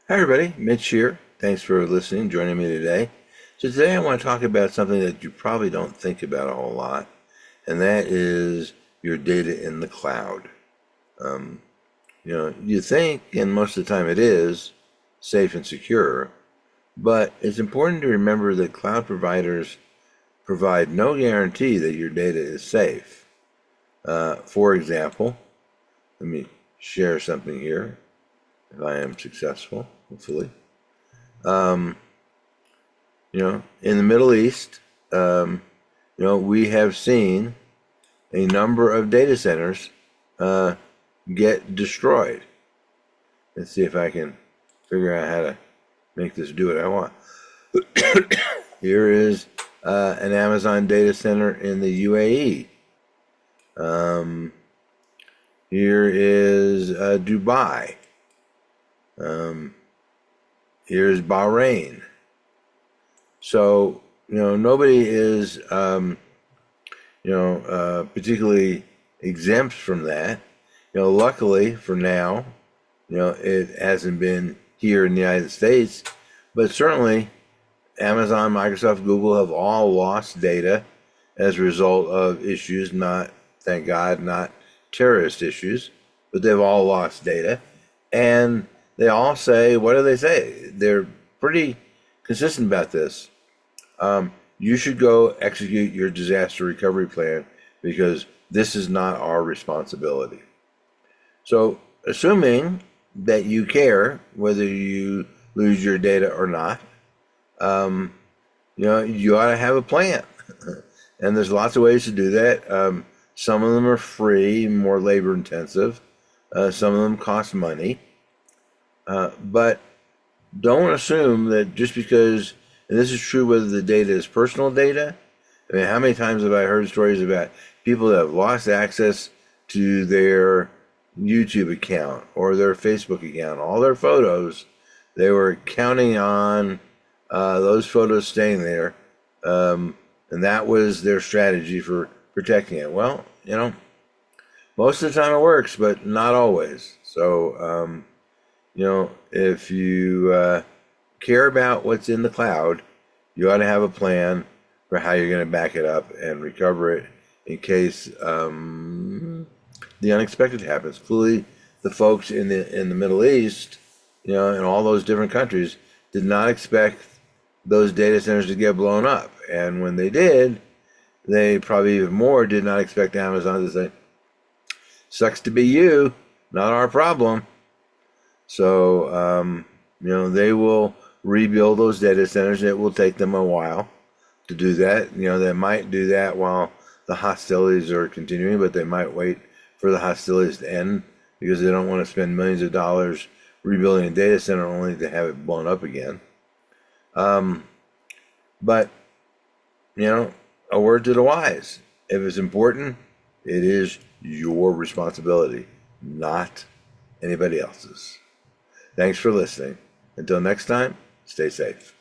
Hi, everybody. Mitch here. Thanks for listening, joining me today. So, today I want to talk about something that you probably don't think about a whole lot, and that is your data in the cloud. Um, you think, and most of the time it is, safe and secure, but it's important to remember that cloud providers provide no guarantee that your data is safe. For example, let me share something here if I am successful, hopefully. Um, in the Middle East, we have seen a number of data centers uh, get destroyed. Let's see if I can figure out how to make this do what I want. Here is an Amazon data center in the UAE. Um, Here is Dubai. Um, Here's Bahrain. So, nobody is particularly exempt from that. Luckily for now, it hasn't been here in the United States, but certainly Amazon, Microsoft, Google have all lost data as a result of issues, not, thank God, not terrorist issues, but they've all lost data. And they all say, what do they say? They're pretty consistent about this. You should go execute your disaster recovery plan because this is not our responsibility. So, assuming that you care whether you lose your data or not, um, you ought to have a plan. And there's lots of ways to do that. Some of them are free, more labor intensive. Some of them cost money. But don't assume that just because, and this is true whether the data is personal data. I mean, how many times have I heard stories about people that have lost access to their YouTube account or their Facebook account, all their photos? They were counting on those photos staying there, and that was their strategy for protecting it. Well, most of the time it works, but not always. So, if you care about what's in the cloud, you ought to have a plan for how you're going to back it up and recover it in case the unexpected happens. Clearly, the folks in the Middle East, in all those different countries, did not expect those data centers to get blown up, and when they did, they probably even more did not expect Amazon to say, "Sucks to be you, not our problem." So, they will rebuild those data centers. It will take them a while to do that. They might do that while the hostilities are continuing, but they might wait for the hostilities to end because they don't want to spend millions of dollars rebuilding a data center only to have it blown up again. But, a word to the wise. If it's important, it is your responsibility, not anybody else's. Thanks for listening. Until next time, stay safe.